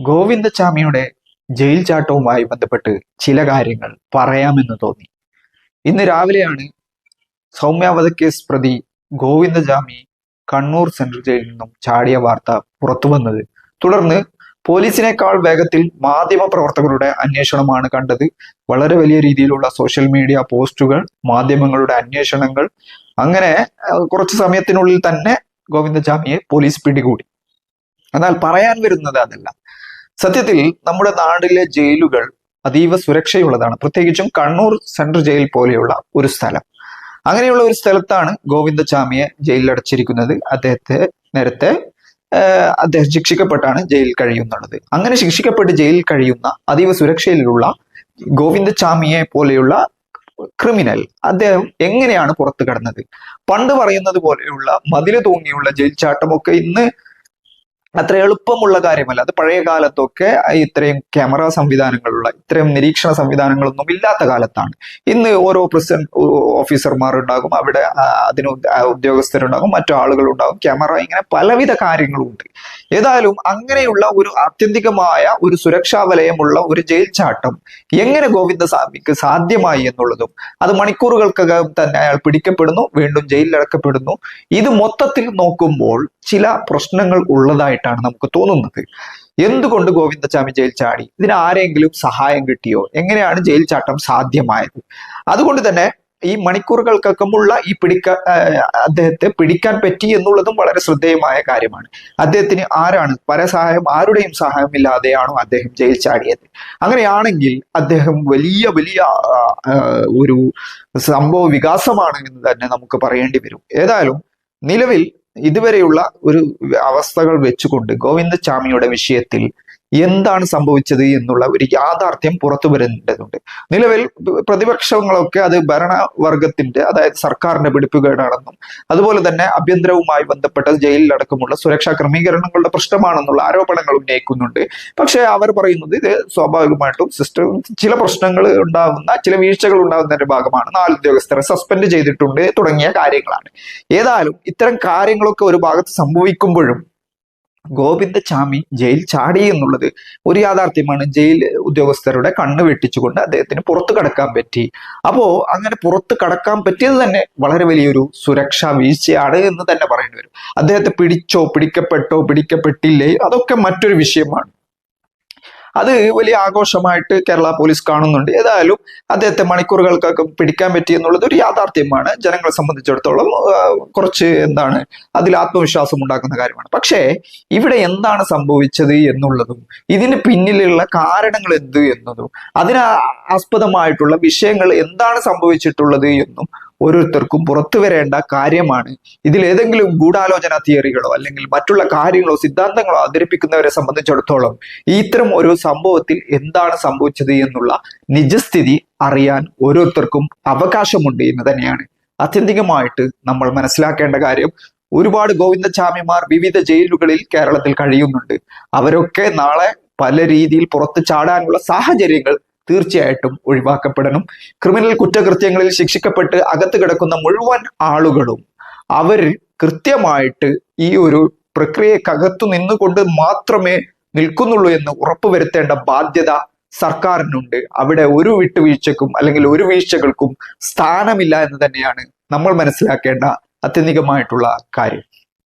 ഗോവിന്ദച്ചാമിയുടെ jail ചാട്ടവുമായി ബന്ധപ്പെട്ട് ചില കാര്യങ്ങൾ പറയാമെന്ന് തോന്നി. ഇന്ന് രാവിലെയാണ് സൗമ്യ വധക്കേസ് പ്രതി ഗോവിന്ദച്ചാമി കണ്ണൂർ സെൻട്രൽ ജയിലിൽ നിന്നും ചാടിയ വാർത്ത പുറത്തു വന്നത്. തുടർന്ന് പോലീസിനേക്കാൾ വേഗത്തിൽ മാധ്യമ പ്രവർത്തകരുടെ അന്വേഷണമാണ് കണ്ടത്. വളരെ വലിയ രീതിയിലുള്ള സോഷ്യൽ മീഡിയ പോസ്റ്റുകൾ, മാധ്യമങ്ങളുടെ അന്വേഷണങ്ങൾ, അങ്ങനെ കുറച്ച് സമയത്തിനുള്ളിൽ തന്നെ ഗോവിന്ദച്ചാമിയെ പോലീസ് പിടികൂടി. എന്നാൽ പറയാൻ വരുന്നത് അതല്ല. സത്യത്തിൽ നമ്മുടെ നാട്ടിലെ ജയിലുകൾ അതീവ സുരക്ഷയുള്ളതാണ്, പ്രത്യേകിച്ചും കണ്ണൂർ സെൻട്രൽ ജയിൽ പോലെയുള്ള ഒരു സ്ഥലം. അങ്ങനെയുള്ള ഒരു സ്ഥലത്താണ് ഗോവിന്ദച്ചാമിയെ ജയിലിലടച്ചിരിക്കുന്നത്. നേരത്തെ അദ്ദേഹം ശിക്ഷിക്കപ്പെട്ടാണ് ജയിലിൽ കഴിയുന്നുള്ളത്. അങ്ങനെ ശിക്ഷിക്കപ്പെട്ട് ജയിലിൽ കഴിയുന്ന അതീവ സുരക്ഷയിലുള്ള ഗോവിന്ദച്ചാമിയെ പോലെയുള്ള ക്രിമിനൽ അദ്ദേഹം എങ്ങനെയാണ് പുറത്തു കടന്നത്? പണ്ട് പറയുന്നത് പോലെയുള്ള മതില് തൂങ്ങിയുള്ള ജയിൽ ചാട്ടമൊക്കെ ഇന്ന് അത്ര എളുപ്പമുള്ള കാര്യമല്ല. അത് പഴയ കാലത്തൊക്കെ ഇത്രയും ക്യാമറ സംവിധാനങ്ങളുള്ള, ഇത്രയും നിരീക്ഷണ സംവിധാനങ്ങളൊന്നും ഇല്ലാത്ത കാലത്താണ്. ഇന്ന് ഓരോ പ്രസിഡന്റ് ഓഫീസർമാർ ഉണ്ടാകും, അവിടെ അതിന് ഉദ്യോഗസ്ഥരുണ്ടാകും, മറ്റു ആളുകളുണ്ടാകും, ക്യാമറ, ഇങ്ങനെ പലവിധ കാര്യങ്ങളുണ്ട്. ഏതായാലും അങ്ങനെയുള്ള ഒരു ആത്യന്തികമായ ഒരു സുരക്ഷാ വലയമുള്ള ഒരു ജയിൽ ചാട്ടം എങ്ങനെ ഗോവിന്ദസ്വാമിക്ക് സാധ്യമായി എന്നുള്ളതും, അത് മണിക്കൂറുകൾക്കകം തന്നെ അയാൾ പിടിക്കപ്പെടുന്നു, വീണ്ടും ജയിലിലടക്കപ്പെടുന്നു. ഇത് മൊത്തത്തിൽ നോക്കുമ്പോൾ ചില പ്രശ്നങ്ങൾ ഉള്ളതായിട്ടാണ് നമുക്ക് തോന്നുന്നത്. എന്തുകൊണ്ട് ഗോവിന്ദച്ചാമി ജയിൽ ചാടി? ഇതിന് ആരെങ്കിലും സഹായം കിട്ടിയോ? എങ്ങനെയാണ് ജയിൽ ചാട്ടം സാധ്യമായത്? അതുകൊണ്ട് തന്നെ ഈ മണിക്കൂറുകൾക്കകമുള്ള ഈ അദ്ദേഹത്തെ പിടിക്കാൻ പറ്റി എന്നുള്ളതും വളരെ ശ്രദ്ധേയമായ കാര്യമാണ്. അദ്ദേഹത്തിന് ആരുടെയും സഹായം ഇല്ലാതെയാണോ അദ്ദേഹം ജയിൽ ചാടിയത്? അങ്ങനെയാണെങ്കിൽ അദ്ദേഹം വലിയ ഒരു സംഭവ വികാസമാണ് എന്ന് തന്നെ നമുക്ക് പറയേണ്ടി വരും. ഏതായാലും നിലവിൽ ഇതുവരെയുള്ള ഒരു അവസ്ഥകൾ വെച്ചുകൊണ്ട് ഗോവിന്ദച്ചാമിയുടെ വിഷയത്തിൽ എന്താണ് സംഭവിച്ചത് എന്നുള്ള ഒരു യാഥാർത്ഥ്യം പുറത്തു വരേണ്ടതുണ്ട്. നിലവിൽ പ്രതിപക്ഷങ്ങളൊക്കെ അത് ഭരണവർഗത്തിന്റെ, അതായത് സർക്കാരിന്റെ പിടിപ്പുകേടാണെന്നും അതുപോലെ തന്നെ ആഭ്യന്തരവുമായി ബന്ധപ്പെട്ട ജയിലിലടക്കമുള്ള സുരക്ഷാ ക്രമീകരണങ്ങളുടെ പ്രശ്നമാണെന്നുള്ള ആരോപണങ്ങൾ ഉന്നയിക്കുന്നുണ്ട്. പക്ഷെ അവർ പറയുന്നത് ഇത് സ്വാഭാവികമായിട്ടും ചില പ്രശ്നങ്ങൾ ഉണ്ടാകുന്ന, ചില വീഴ്ചകൾ ഉണ്ടാകുന്നതിന്റെ ഭാഗമാണ്, 4 ഉദ്യോഗസ്ഥരെ സസ്പെൻഡ് ചെയ്തിട്ടുണ്ട് തുടങ്ങിയ കാര്യങ്ങളാണ്. ഏതായാലും ഇത്തരം കാര്യങ്ങളൊക്കെ ഒരു ഭാഗത്ത് സംഭവിക്കുമ്പോഴും ഗോവിന്ദച്ചാമി ജയിൽ ചാടി എന്നുള്ളത് ഒരു യാഥാർത്ഥ്യമാണ്. ജയിൽ ഉദ്യോഗസ്ഥരുടെ കണ്ണ് വെട്ടിച്ചുകൊണ്ട് അദ്ദേഹത്തിന് പുറത്തു കടക്കാൻ പറ്റി. അപ്പോ അങ്ങനെ പുറത്തു കടക്കാൻ പറ്റിയത് തന്നെ വളരെ വലിയൊരു സുരക്ഷാ വീഴ്ചയാണ് എന്ന് തന്നെ പറയേണ്ടി വരും. അദ്ദേഹത്തെ പിടിക്കപ്പെട്ടില്ലേ, അതൊക്കെ മറ്റൊരു വിഷയമാണ്. അത് വലിയ ആഘോഷമായിട്ട് കേരള പോലീസ് കാണുന്നുണ്ട്. ഏതായാലും അദ്ദേഹത്തെ മണിക്കൂറുകൾക്കൊക്കെ പിടിക്കാൻ പറ്റി എന്നുള്ളത് ഒരു യാഥാർത്ഥ്യമാണ്. ജനങ്ങളെ സംബന്ധിച്ചിടത്തോളം കുറച്ച് അതിൽ ആത്മവിശ്വാസം ഉണ്ടാക്കുന്ന കാര്യമാണ്. പക്ഷേ ഇവിടെ എന്താണ് സംഭവിച്ചത് എന്നുള്ളതും ഇതിന് പിന്നിലുള്ള കാരണങ്ങൾ എന്ത് എന്നതും അതിന് ആസ്പദമായിട്ടുള്ള വിഷയങ്ങൾ എന്താണ് സംഭവിച്ചിട്ടുള്ളത് എന്നും ഓരോരുത്തർക്കും പുറത്തു വരേണ്ട കാര്യമാണ്. ഇതിൽ ഏതെങ്കിലും ഗൂഢാലോചന തിയറികളോ അല്ലെങ്കിൽ മറ്റുള്ള കാര്യങ്ങളോ സിദ്ധാന്തങ്ങളോ അവതരിപ്പിക്കുന്നവരെ സംബന്ധിച്ചിടത്തോളം ഇത്തരം ഒരു സംഭവത്തിൽ എന്താണ് സംഭവിച്ചത് എന്നുള്ള നിജസ്ഥിതി അറിയാൻ ഓരോരുത്തർക്കും അവകാശമുണ്ട് എന്ന് തന്നെയാണ് ആത്യന്തികമായിട്ട് നമ്മൾ മനസ്സിലാക്കേണ്ട കാര്യം. ഒരുപാട് ഗോവിന്ദച്ചാമിമാർ വിവിധ ജയിലുകളിൽ കേരളത്തിൽ കഴിയുന്നുണ്ട്. അവരൊക്കെ നാളെ പല രീതിയിൽ പുറത്തു ചാടാനുള്ള സാഹചര്യങ്ങൾ തീർച്ചയായിട്ടും ഒഴിവാക്കപ്പെടണം. ക്രിമിനൽ കുറ്റകൃത്യങ്ങളിൽ ശിക്ഷിക്കപ്പെട്ട് അകത്ത് കിടക്കുന്ന മുഴുവൻ ആളുകളും അവർ കൃത്യമായിട്ട് ഈ ഒരു പ്രക്രിയക്കകത്തു നിന്നുകൊണ്ട് മാത്രമേ നിൽക്കുന്നുള്ളൂ എന്ന് ഉറപ്പുവരുത്തേണ്ട ബാധ്യത സർക്കാരിനുണ്ട്. അവിടെ ഒരു വിട്ടുവീഴ്ചക്കും അല്ലെങ്കിൽ ഒരു വീഴ്ചകൾക്കും സ്ഥാനമില്ല എന്ന് തന്നെയാണ് നമ്മൾ മനസ്സിലാക്കേണ്ട ആത്യന്തികമായിട്ടുള്ള കാര്യം.